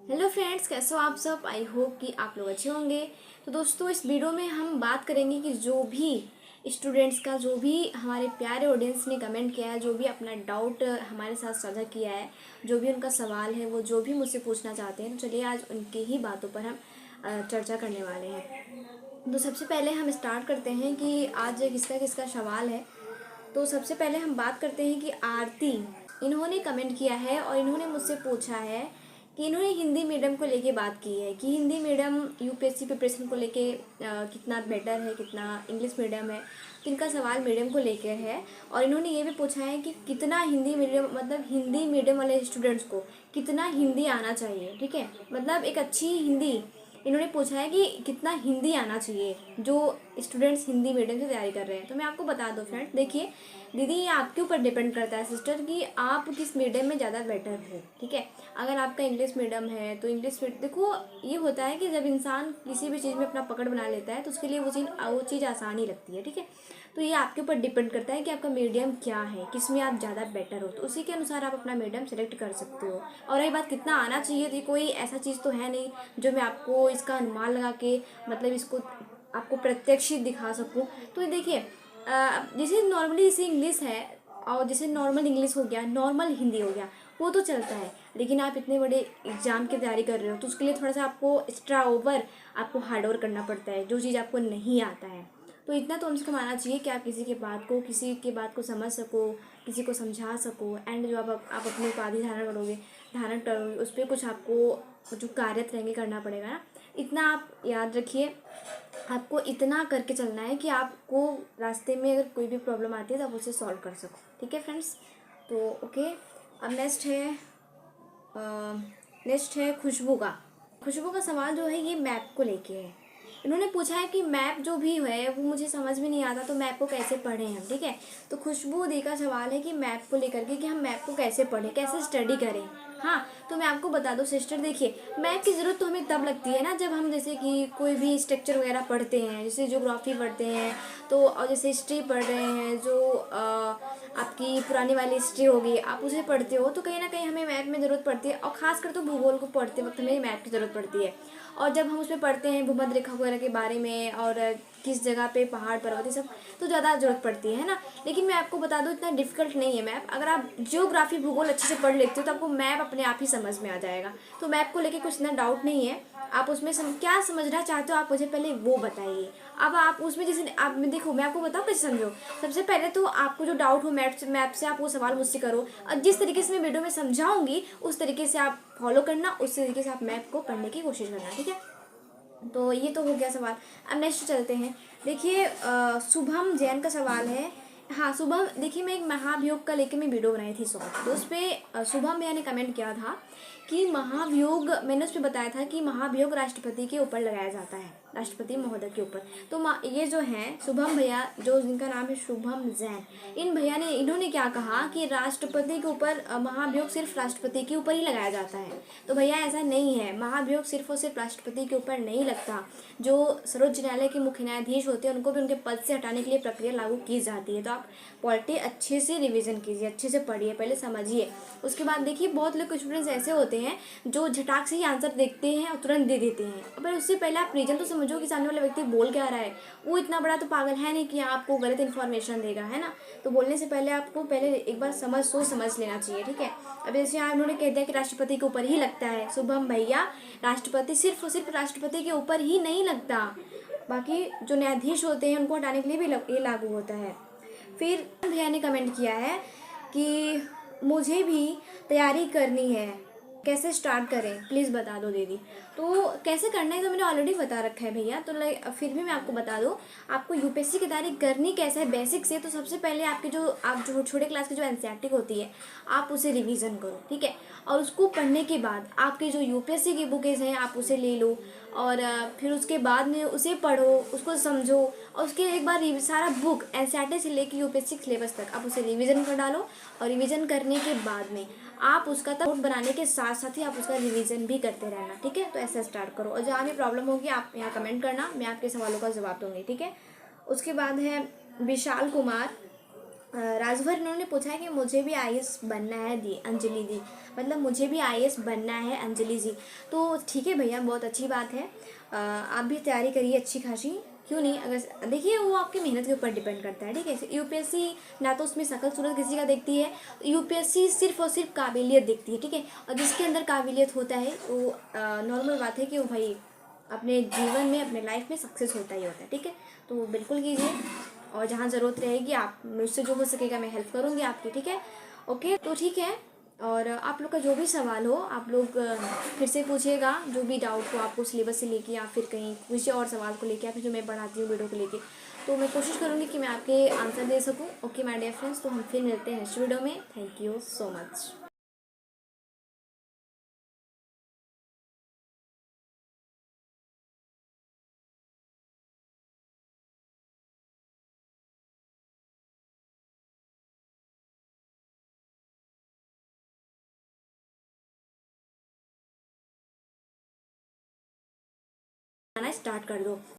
Hello friends, कैसे हो आप सब। आई होप कि आप लोग अच्छे होंगे। तो दोस्तों, इस वीडियो में हम बात करेंगे कि जो भी स्टूडेंट्स का, जो भी हमारे प्यारे ऑडियंस ने कमेंट किया है, जो भी अपना डाउट हमारे साथ साझा किया है, जो भी उनका सवाल है, वो जो भी मुझसे पूछना चाहते हैं, तो चलिए आज उनकी ही बातों पर हम चर्चा करने वाले हैं। तो सबसे पहले हम स्टार्ट करते हैं कि आज किसका किसका सवाल है। तो सबसे पहले हम बात करते हैं कि आरती, इन्होंने कमेंट किया है और इन्होंने मुझसे पूछा है कि इन्होंने हिंदी मीडियम को लेके बात की है कि हिंदी मीडियम यूपीएससी प्रिपरेशन को लेके कितना बेटर है, कितना इंग्लिश मीडियम है। तो इनका सवाल मीडियम को लेकर है और इन्होंने ये भी पूछा है कि कितना हिंदी मीडियम, मतलब हिंदी मीडियम वाले स्टूडेंट्स को कितना हिंदी आना चाहिए। ठीक है, मतलब एक अच्छी हिंदी, इन्होंने पूछा है कि कितना हिंदी आना चाहिए जो स्टूडेंट्स हिंदी मीडियम से तैयारी कर रहे हैं। तो मैं आपको बता दूं फ्रेंड, देखिए दीदी, ये आपके ऊपर डिपेंड करता है सिस्टर कि आप किस मीडियम में ज़्यादा बेटर हो। ठीक है, अगर आपका इंग्लिश मीडियम है तो इंग्लिश मीडियम, देखो ये होता है कि जब इंसान किसी भी चीज़ में अपना पकड़ बना लेता है तो उसके लिए वो चीज़ आसान ही लगती है। ठीक है, तो ये आपके ऊपर डिपेंड करता है कि आपका मीडियम क्या है, किस में आप ज़्यादा बेटर हो, तो उसी के अनुसार आप अपना मीडियम सेलेक्ट कर सकते हो। और रही बात कितना आना चाहिए, तो कोई ऐसा चीज़ तो है नहीं जो मैं आपको इसका अनुमान लगा के, मतलब इसको आपको प्रत्यक्ष ही दिखा सकूं। तो ये देखिए, जैसे नॉर्मली जैसे इंग्लिश है और जैसे नॉर्मल इंग्लिश हो गया, नॉर्मल हिंदी हो गया, वो तो चलता है। लेकिन आप इतने बड़े एग्जाम की तैयारी कर रहे हो तो उसके लिए थोड़ा सा आपको एक्स्ट्रा ओवर आपको हार्ड वर्क करना पड़ता है, जो चीज़ आपको नहीं आता है। तो इतना तो हमसे मानना चाहिए कि आप किसी के बात को समझ सको, किसी को समझा सको, एंड जो आप अपनी उपाधि धारण करोगे उस पर कुछ आपको जो कार्य रहेंगे करना पड़ेगा ना। इतना आप याद रखिए, आपको इतना करके चलना है कि आपको रास्ते में अगर कोई भी प्रॉब्लम आती है तो आप उसे सॉल्व कर सको। ठीक है फ्रेंड्स, तो ओके। अब नेक्स्ट है खुशबू का सवाल जो है ये मैप को लेके है। इन्होंने पूछा है कि मैप जो भी है वो मुझे समझ में नहीं आता, तो मैप को कैसे पढ़ें हम। ठीक है, तो खुशबू दी का सवाल है कि मैप को लेकर के कि हम मैप को कैसे पढ़ें, कैसे स्टडी करें। हाँ, तो मैं आपको बता दूं सिस्टर, देखिए मैप की ज़रूरत तो हमें तब लगती है ना जब हम जैसे कि कोई भी स्ट्रक्चर वगैरह पढ़ते हैं, जैसे ज्योग्राफी पढ़ते हैं तो, और जैसे हिस्ट्री पढ़ रहे हैं, जो आपकी पुरानी वाली हिस्ट्री होगी आप उसे पढ़ते हो, तो कहीं ना कहीं हमें मैप में ज़रूरत पड़ती है। और ख़ासकर तो भूगोल को पढ़ते वक्त हमें मैप की ज़रूरत पड़ती है। और जब हम उसमें पढ़ते हैं भूमध्य रेखा वगैरह के बारे में और किस जगह पे पहाड़ पर्वत ये सब, तो ज़्यादा ज़रूरत पड़ती है ना। लेकिन मैं आपको बता दूं इतना डिफिकल्ट नहीं है मैप। अगर आप जियोग्राफी भूगोल अच्छे से पढ़ लेते हो तो आपको मैप अपने आप ही समझ में आ जाएगा। तो मैप को लेके कुछ इतना डाउट नहीं है। आप उसमें क्या समझना चाहते हो आप मुझे पहले वो बताइए। अब आप उसमें जैसे आप देखो, मैं आपको बताऊँ कैसे समझो। सबसे पहले तो आपको जो डाउट हो मैप से आप वो सवाल मुझसे करो, और जिस तरीके से मैं वीडियो में समझाऊंगी उस तरीके से आप फॉलो करना, उस तरीके से आप मैप को पढ़ने की कोशिश करना। ठीक है, तो ये तो हो गया सवाल। अब नेक्स्ट चलते हैं। देखिए शुभम जैन का सवाल है। हाँ शुभम, देखिए मैं एक महाभियोग का लेके मैं वीडियो बनाई थी शॉर्ट, तो उस पर शुभम भैया ने कमेंट किया था कि महाभियोग, मैंने उस पर बताया था कि महाभियोग राष्ट्रपति के ऊपर लगाया जाता है, राष्ट्रपति महोदय के ऊपर। तो ये जो हैं शुभम भैया, जो जिनका नाम है शुभम जैन, इन्होंने क्या कहा कि राष्ट्रपति के ऊपर महाभियोग सिर्फ राष्ट्रपति के ऊपर ही लगाया जाता है। तो भैया ऐसा नहीं है, महाभियोग सिर्फ और सिर्फ राष्ट्रपति के ऊपर नहीं लगता। जो सर्वोच्च न्यायालय के मुख्य न्यायाधीश होते हैं उनको भी उनके पद से हटाने के लिए प्रक्रिया लागू की जाती है। तो आप पॉलिटी अच्छे से रिवीजन कीजिए, अच्छे से पढ़िए, पहले समझिए। उसके बाद देखिए बहुत लोग स्टूडेंट्स ऐसे होते हैं जो झटाक से ही आंसर देखते हैं और तुरंत दे देते हैं। पर उससे पहले आप रीजन तो समझो कि सामने वाला व्यक्ति बोल क्या रहा है। वो इतना बड़ा तो पागल है नहीं कि आपको गलत इन्फॉर्मेशन देगा, है ना। तो बोलने से पहले आपको पहले एक बार सोच समझ लेना चाहिए। ठीक है, अब जैसे यहाँ उन्होंने कह दिया कि राष्ट्रपति के ऊपर ही लगता है। शुभम भैया, राष्ट्रपति सिर्फ और सिर्फ राष्ट्रपति के ऊपर ही नहीं लगता, बाकी जो न्यायाधीश होते हैं उनको हटाने के लिए भी ये लागू होता है। फिर भैया ने कमेंट किया है कि मुझे भी तैयारी करनी है, कैसे स्टार्ट करें प्लीज़ बता दो दीदी। तो कैसे करना है तो मैंने ऑलरेडी बता रखा है भैया, तो फिर भी मैं आपको बता दूँ, आपको यूपीएससी की तैयारी करनी कैसे है बेसिक से। तो सबसे पहले आपके जो छोटे क्लास की जो एनसीईआरटी होती है आप उसे रिवीजन करो। ठीक है, और उसको पढ़ने के बाद आपके जो यूपीएससी की बुकेज हैं आप उसे ले लो, और फिर उसके बाद में उसे पढ़ो, उसको समझो, और उसके एक बार सारा बुक एनसीईआरटी से लेकर यूपीएससी सिलेबस तक आप उसे रिवीजन कर डालो। और रिवीजन करने के बाद में आप उसका नोट बनाने के साथ साथ ही आप उसका रिवीजन भी करते रहना। ठीक है, तो ऐसा स्टार्ट करो, और जहाँ भी प्रॉब्लम होगी आप यहाँ कमेंट करना, मैं आपके सवालों का जवाब दूंगी। ठीक है, उसके बाद है विशाल कुमार। राजभर इन्होंने पूछा है कि मुझे भी आईएएस बनना है दी अंजलि दी, मतलब मुझे भी आईएएस बनना है अंजलि जी। तो ठीक है भैया, बहुत अच्छी बात है। आप भी तैयारी करिए अच्छी खासी, क्यों नहीं। अगर देखिए वो आपकी मेहनत के ऊपर डिपेंड करता है, ठीक है। यूपीएससी ना तो उसमें शक्ल सूरत किसी का देखती है, यूपीएससी सिर्फ और सिर्फ काबिलियत देखती है, ठीक है। और जिसके अंदर काबिलियत होता है वो नॉर्मल बात है कि वो भाई अपने जीवन में अपने लाइफ में सक्सेस होता ही होता है, ठीक है। तो बिल्कुल कीजिए, और जहाँ ज़रूरत रहेगी आप मुझसे जो हो सकेगा मैं हेल्प करूँगी आपकी, ठीक है। ओके, तो ठीक है। और आप लोग का जो भी सवाल हो आप लोग फिर से पूछिएगा, जो भी डाउट हो आपको सिलेबस से लेके या फिर कहीं किसी और सवाल को लेके या फिर जो मैं पढ़ाती हूँ वीडियो को लेके, तो मैं कोशिश करूँगी कि मैं आपके आंसर दे सकूँ। ओके माय डियर फ्रेंड्स, तो हम फिर मिलते हैं नेक्स्ट वीडियो में। Thank you so much. गाना स्टार्ट कर दो।